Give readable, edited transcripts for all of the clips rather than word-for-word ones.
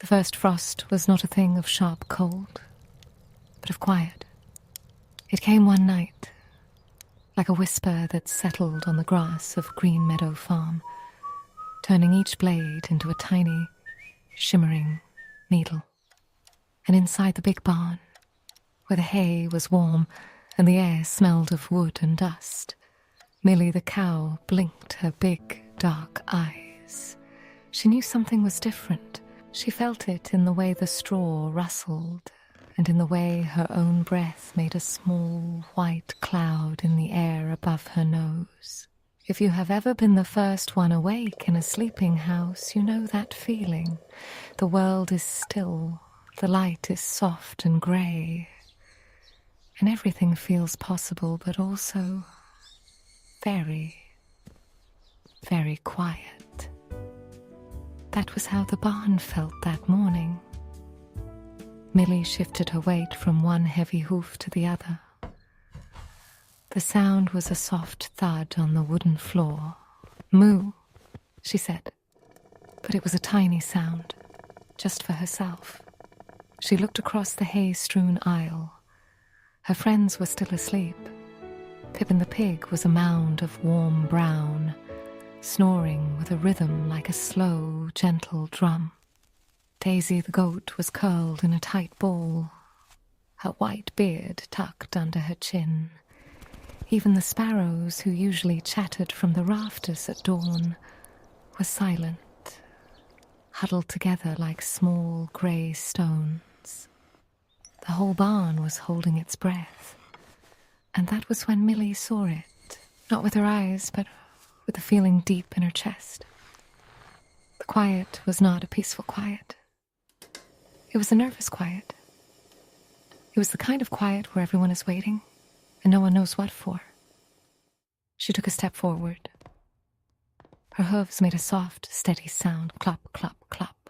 The first frost was not a thing of sharp cold, but of quiet. It came one night, like a whisper that settled on the grass of Green Meadow Farm, turning each blade into a tiny, shimmering needle. And inside the big barn, where the hay was warm and the air smelled of wood and dust, Millie the cow blinked her big, dark eyes. She knew something was different. She felt it in the way the straw rustled, and in the way her own breath made a small white cloud in the air above her nose. If you have ever been the first one awake in a sleeping house, you know that feeling. The world is still, the light is soft and grey, and everything feels possible, but also very, very quiet. That was how the barn felt that morning. Millie shifted her weight from one heavy hoof to the other. The sound was a soft thud on the wooden floor. "Moo," she said, but it was a tiny sound, just for herself. She looked across the hay-strewn aisle. Her friends were still asleep. Pippin the pig was a mound of warm brown, snoring with a rhythm like a slow, gentle drum. Daisy the goat was curled in a tight ball, her white beard tucked under her chin. Even the sparrows, who usually chattered from the rafters at dawn, were silent, huddled together like small grey stones. The whole barn was holding its breath, and that was when Millie saw it, not with her eyes, but with a feeling deep in her chest. The quiet was not a peaceful quiet. It was a nervous quiet. It was the kind of quiet where everyone is waiting, and no one knows what for. She took a step forward. Her hooves made a soft, steady sound, clop, clop, clop.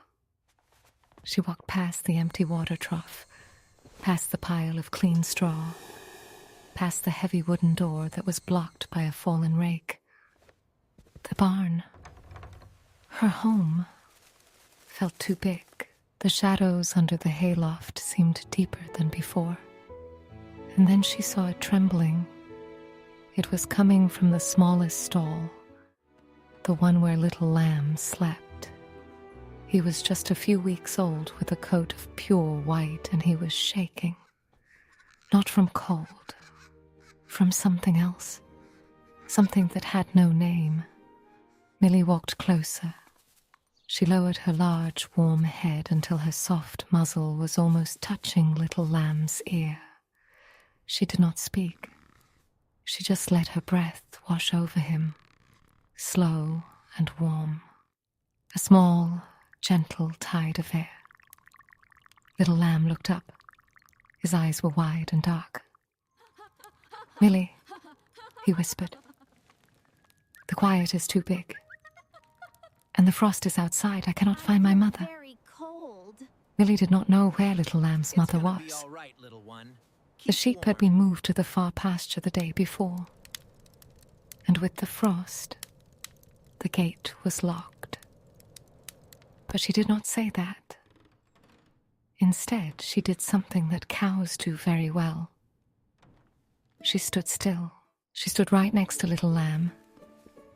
She walked past the empty water trough, past the pile of clean straw, past the heavy wooden door that was blocked by a fallen rake. The barn, her home, felt too big. The shadows under the hayloft seemed deeper than before. And then she saw it trembling. It was coming from the smallest stall, the one where little Lamb slept. He was just a few weeks old with a coat of pure white, and he was shaking. Not from cold, from something else, something that had no name. Millie walked closer. She lowered her large, warm head until her soft muzzle was almost touching little Lamb's ear. She did not speak. She just let her breath wash over him, slow and warm. A small, gentle tide of air. Little Lamb looked up. His eyes were wide and dark. "Millie," he whispered. "The quiet is too big. And the frost is outside. I cannot find my mother." Very cold. Millie did not know where little Lamb's mother was. Be all right, little one. The sheep had been moved to the far pasture the day before. And with the frost, the gate was locked. But she did not say that. Instead, she did something that cows do very well. She stood still. She stood right next to little Lamb,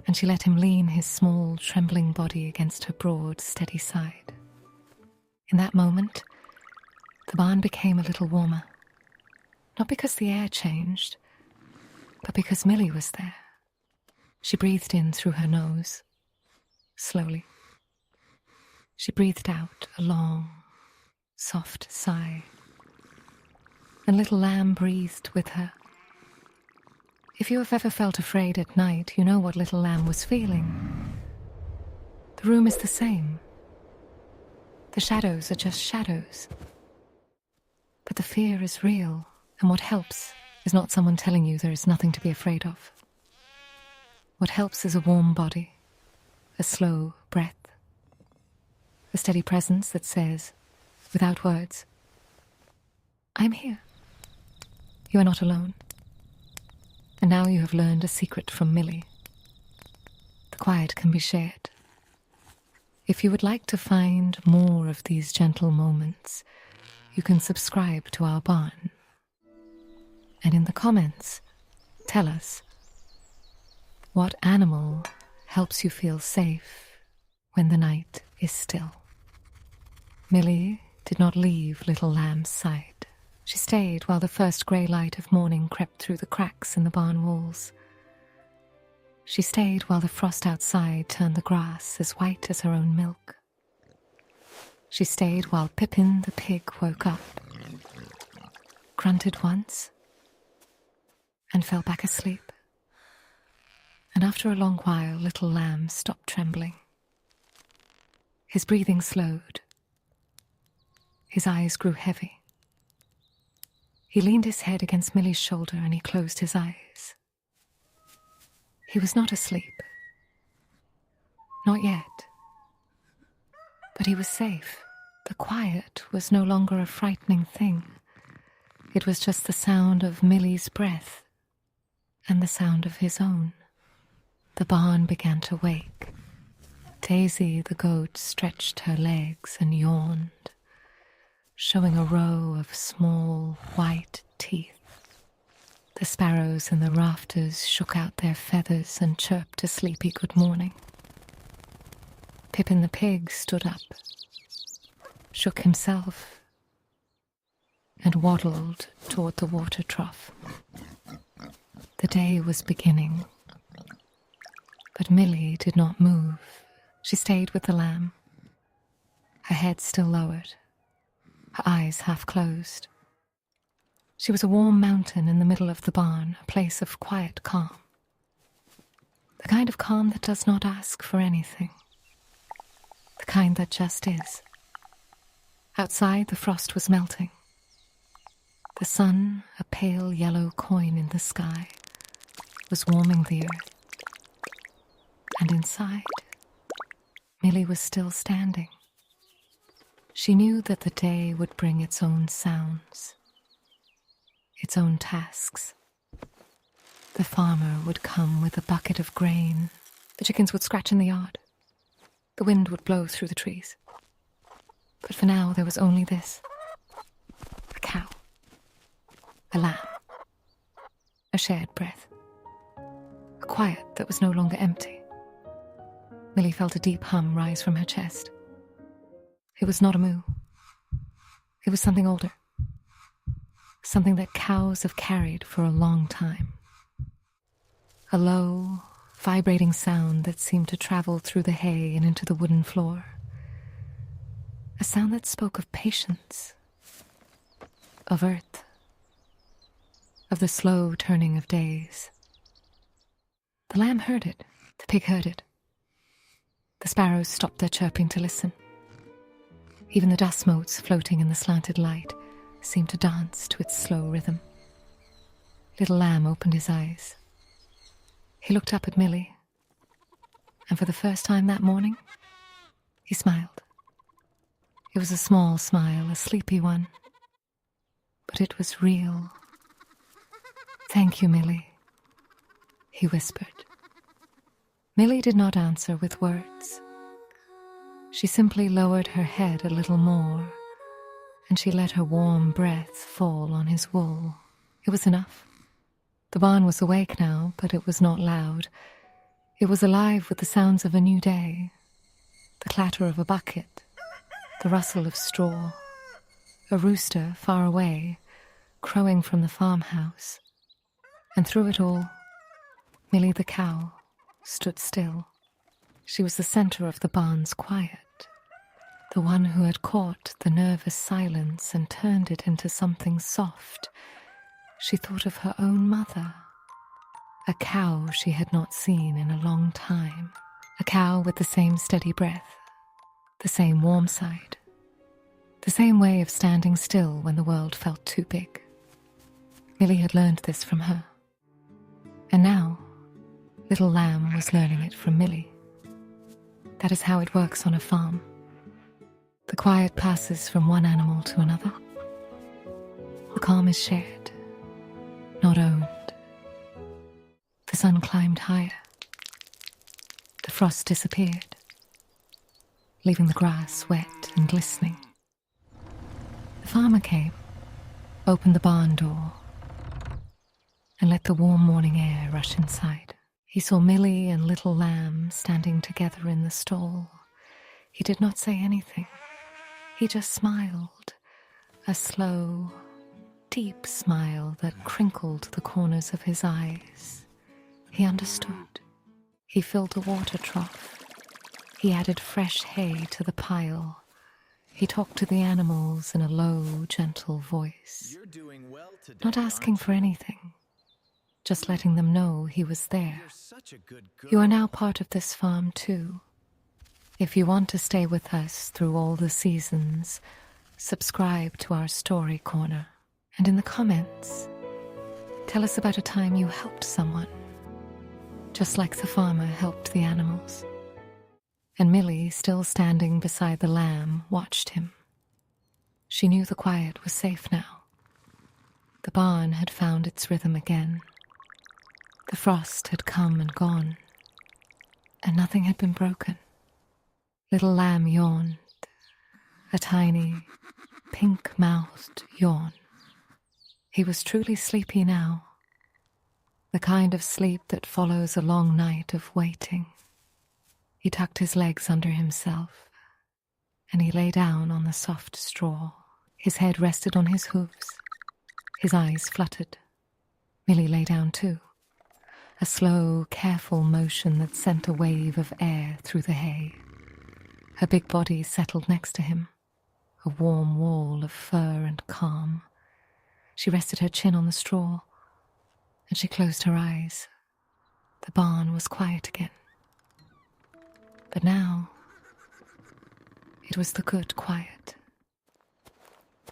and she let him lean his small, trembling body against her broad, steady side. In that moment, the barn became a little warmer. Not because the air changed, but because Millie was there. She breathed in through her nose, slowly. She breathed out a long, soft sigh, and little Lamb breathed with her. If you have ever felt afraid at night, you know what little Lamb was feeling. The room is the same. The shadows are just shadows. But the fear is real, and what helps is not someone telling you there is nothing to be afraid of. What helps is a warm body, a slow breath, a steady presence that says, without words, "I'm here. You are not alone." And now you have learned a secret from Millie. The quiet can be shared. If you would like to find more of these gentle moments, you can subscribe to our barn. And in the comments, tell us, what animal helps you feel safe when the night is still? Millie did not leave Little Lamb's side. She stayed while the first grey light of morning crept through the cracks in the barn walls. She stayed while the frost outside turned the grass as white as her own milk. She stayed while Pippin the pig woke up, grunted once, and fell back asleep. And after a long while, Little Lamb stopped trembling. His breathing slowed. His eyes grew heavy. He leaned his head against Millie's shoulder and he closed his eyes. He was not asleep. Not yet. But he was safe. The quiet was no longer a frightening thing. It was just the sound of Millie's breath and the sound of his own. The barn began to wake. Daisy the goat stretched her legs and yawned, showing a row of small white teeth. The sparrows in the rafters shook out their feathers and chirped a sleepy good morning. Pippin the pig stood up, shook himself, and waddled toward the water trough. The day was beginning, but Millie did not move. She stayed with the lamb, her head still lowered, her eyes half closed. She was a warm mountain in the middle of the barn, a place of quiet calm. The kind of calm that does not ask for anything. The kind that just is. Outside, the frost was melting. The sun, a pale yellow coin in the sky, was warming the earth. And inside, Millie was still standing. She knew that the day would bring its own sounds, its own tasks. The farmer would come with a bucket of grain. The chickens would scratch in the yard. The wind would blow through the trees. But for now, there was only this. A cow. A lamb. A shared breath. A quiet that was no longer empty. Millie felt a deep hum rise from her chest. It was not a moo. It was something older. Something that cows have carried for a long time. A low, vibrating sound that seemed to travel through the hay and into the wooden floor. A sound that spoke of patience, of earth, of the slow turning of days. The lamb heard it. The pig heard it. The sparrows stopped their chirping to listen. Even the dust motes floating in the slanted light seemed to dance to its slow rhythm. Little Lamb opened his eyes. He looked up at Millie, and for the first time that morning, he smiled. It was a small smile, a sleepy one, but it was real. "Thank you, Millie," he whispered. Millie did not answer with words. She simply lowered her head a little more, and she let her warm breath fall on his wool. It was enough. The barn was awake now, but it was not loud. It was alive with the sounds of a new day, the clatter of a bucket, the rustle of straw, a rooster far away, crowing from the farmhouse. And through it all, Millie the cow stood still. She was the center of the barn's quiet, the one who had caught the nervous silence and turned it into something soft. She thought of her own mother, a cow she had not seen in a long time, a cow with the same steady breath, the same warm side, the same way of standing still when the world felt too big. Millie had learned this from her, and now Little Lamb was learning it from Millie. That is how it works on a farm. The quiet passes from one animal to another. The calm is shared, not owned. The sun climbed higher. The frost disappeared. leaving the grass wet and glistening. The farmer came, opened the barn door, and let the warm morning air rush inside. He saw Millie and little lamb standing together in the stall. He did not say anything. He just smiled, a slow, deep smile that crinkled the corners of his eyes. He understood. He filled the water trough. He added fresh hay to the pile. He talked to the animals in a low, gentle voice, You're doing well today, not asking for anything, just letting them know he was there. You're such a good girl. You are now part of this farm too. If you want to stay with us through all the seasons, subscribe to our story corner. And in the comments, tell us about a time you helped someone, just like the farmer helped the animals. And Millie, still standing beside the lamb, watched him. She knew the quiet was safe now. The barn had found its rhythm again. The frost had come and gone, and nothing had been broken. Little lamb yawned, a tiny, pink-mouthed yawn. He was truly sleepy now, the kind of sleep that follows a long night of waiting. He tucked his legs under himself, and he lay down on the soft straw. His head rested on his hooves. His eyes fluttered. Millie lay down too, a slow, careful motion that sent a wave of air through the hay. Her big body settled next to him, a warm wall of fur and calm. She rested her chin on the straw, and she closed her eyes. The barn was quiet again. But now, it was the good quiet.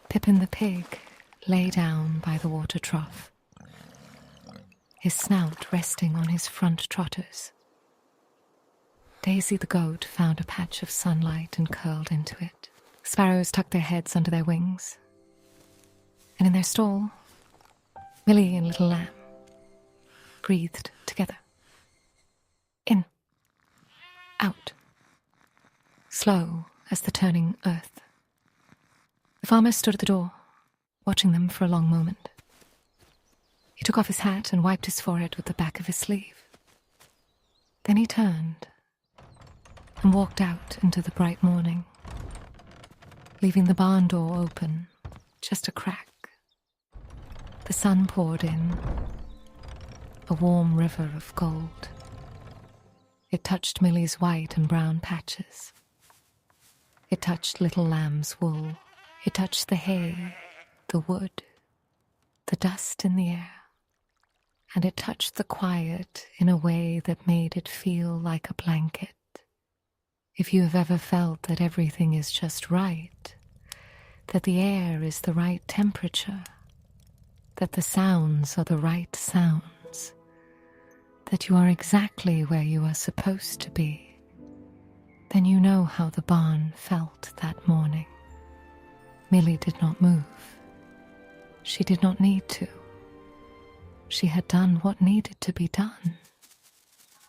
Pippin the pig lay down by the water trough, his snout resting on his front trotters. Daisy the goat found a patch of sunlight and curled into it. Sparrows tucked their heads under their wings. And in their stall, Millie and little lamb breathed together. In, out, slow as the turning earth. The farmer stood at the door, watching them for a long moment. He took off his hat and wiped his forehead with the back of his sleeve. Then he turned and walked out into the bright morning, leaving the barn door open, just a crack. The sun poured in, a warm river of gold. It touched Millie's white and brown patches. It touched little lamb's wool. It touched the hay, the wood, the dust in the air. And it touched the quiet in a way that made it feel like a blanket. If you have ever felt that everything is just right, that the air is the right temperature, that the sounds are the right sounds, that you are exactly where you are supposed to be, then you know how the barn felt that morning. Millie did not move. She did not need to. She had done what needed to be done.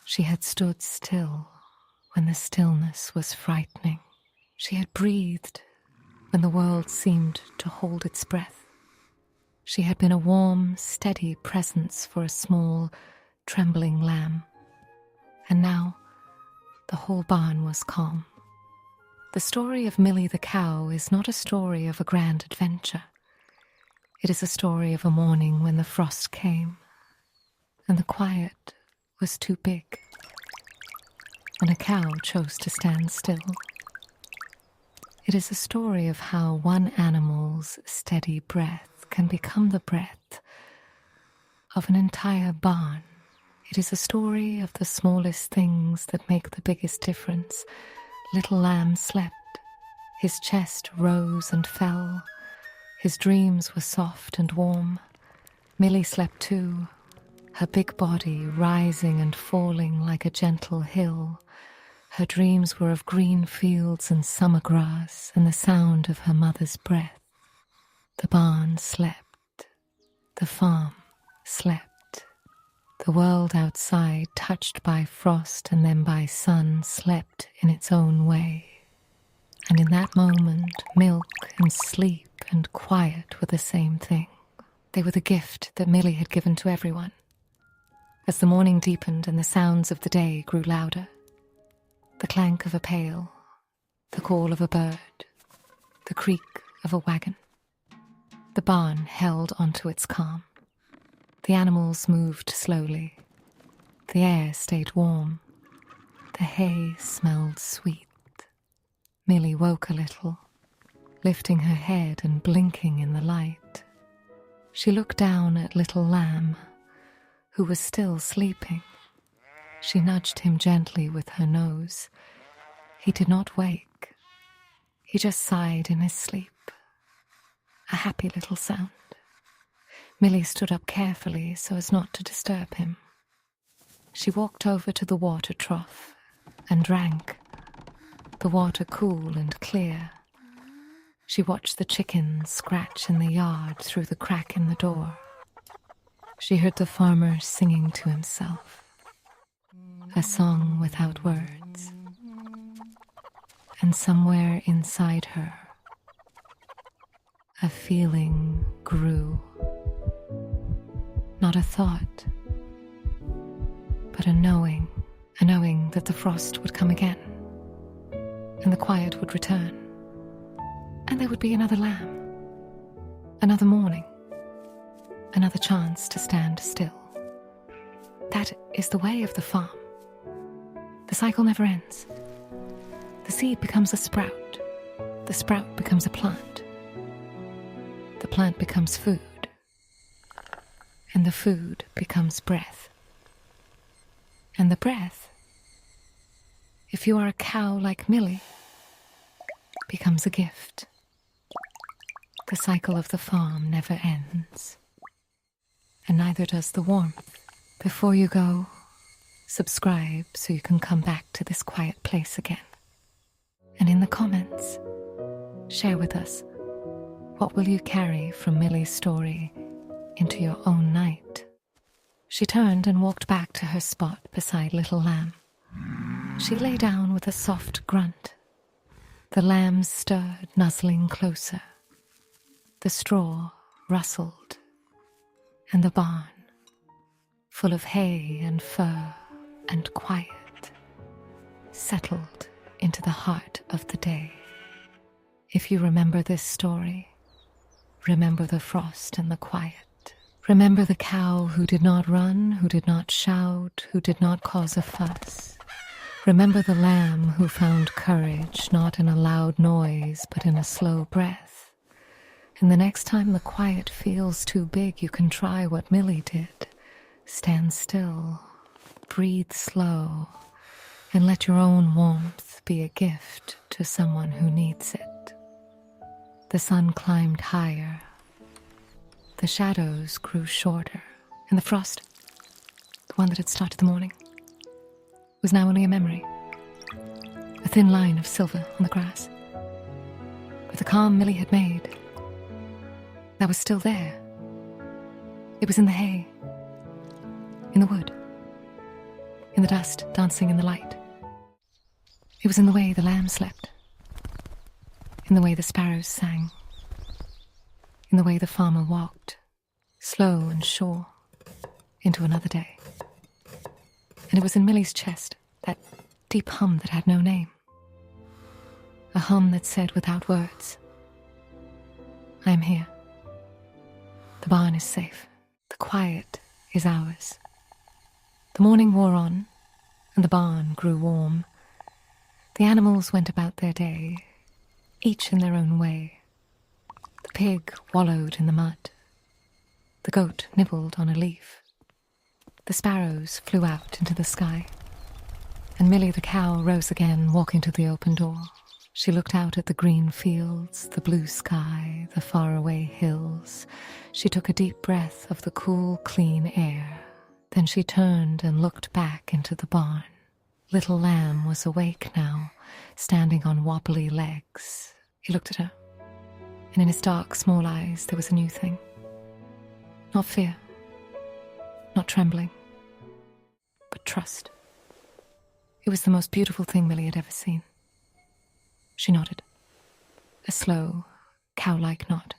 She had stood still when the stillness was frightening. She had breathed when the world seemed to hold its breath. She had been a warm, steady presence for a small, trembling lamb. And now, the whole barn was calm. The story of Millie the cow is not a story of a grand adventure. It is a story of a morning when the frost came, and the quiet was too big, when a cow chose to stand still. It is a story of how one animal's steady breath can become the breath of an entire barn. It is a story of the smallest things that make the biggest difference. Little lamb slept. His chest rose and fell. His dreams were soft and warm. Millie slept too, her big body rising and falling like a gentle hill. Her dreams were of green fields and summer grass and the sound of her mother's breath. The barn slept. The farm slept. The world outside, touched by frost and then by sun, slept in its own way. And in that moment, milk and sleep and quiet were the same thing. They were the gift that Millie had given to everyone. As the morning deepened and the sounds of the day grew louder, the clank of a pail, the call of a bird, the creak of a wagon, the barn held onto its calm. The animals moved slowly. The air stayed warm. The hay smelled sweet. Millie woke a little, lifting her head and blinking in the light. She looked down at little Lamb, who was still sleeping. She nudged him gently with her nose. He did not wake. He just sighed in his sleep. A happy little sound. Millie stood up carefully so as not to disturb him. She walked over to the water trough and drank. The water cool and clear. She watched the chickens scratch in the yard through the crack in the door. She heard the farmer singing to himself, a song without words. And somewhere inside her, a feeling grew. Not a thought, but a knowing that the frost would come again, and the quiet would return, and there would be another lamb, another morning, another chance to stand still. That is the way of the farm. The cycle never ends. The seed becomes a sprout. The sprout becomes a plant. The plant becomes food. And the food becomes breath. And the breath, if you are a cow like Millie, becomes a gift. The cycle of the farm never ends. And neither does the warmth. Before you go, subscribe so you can come back to this quiet place again. And in the comments, share with us, what will you carry from Millie's story into your own night? She turned and walked back to her spot beside little Lamb. She lay down with a soft grunt. The lamb stirred, nuzzling closer. The straw rustled, and the barn, full of hay and fur and quiet, settled into the heart of the day. If you remember this story, remember the frost and the quiet. Remember the cow who did not run, who did not shout, who did not cause a fuss. Remember the lamb who found courage not in a loud noise, but in a slow breath. And the next time the quiet feels too big, you can try what Millie did. Stand still, breathe slow, and let your own warmth be a gift to someone who needs it. The sun climbed higher. The shadows grew shorter, and the frost, the one that had started the morning, was now only a memory, a thin line of silver on the grass. But the calm Millie had made, that was still there. It was in the hay, in the wood, in the dust dancing in the light. It was in the way the lamb slept, in the way the sparrows sang, in the way the farmer walked, slow and sure, into another day. And it was in Millie's chest, that deep hum that had no name. A hum that said without words, I am here. The barn is safe. The quiet is ours. The morning wore on, and the barn grew warm. The animals went about their day, each in their own way. The pig wallowed in the mud. The goat nibbled on a leaf. The sparrows flew out into the sky. And Millie the cow rose again, walking to the open door. She looked out at the green fields, the blue sky, the faraway hills. She took a deep breath of the cool, clean air. Then she turned and looked back into the barn. Little Lamb was awake now, standing on wobbly legs. He looked at her, and in his dark, small eyes there was a new thing. Not fear, not trembling, but trust. It was the most beautiful thing Millie had ever seen. She nodded. a slow, cow-like nod.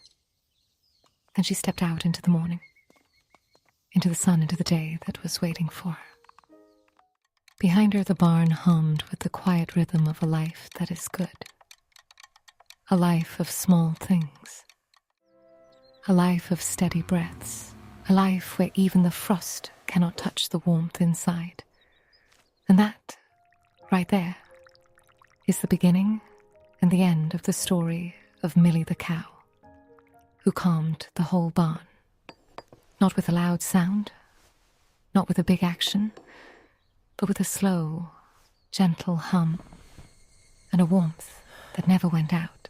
Then she stepped out into the morning, into the sun, into the day that was waiting for her. Behind her, the barn hummed with the quiet rhythm of a life that is good. A life of small things. A life of steady breaths. A life where even the frost cannot touch the warmth inside. And that, right there, is the beginning and the end of the story of Millie the cow, who calmed the whole barn. Not with a loud sound, not with a big action, but with a slow, gentle hum and a warmth that never went out.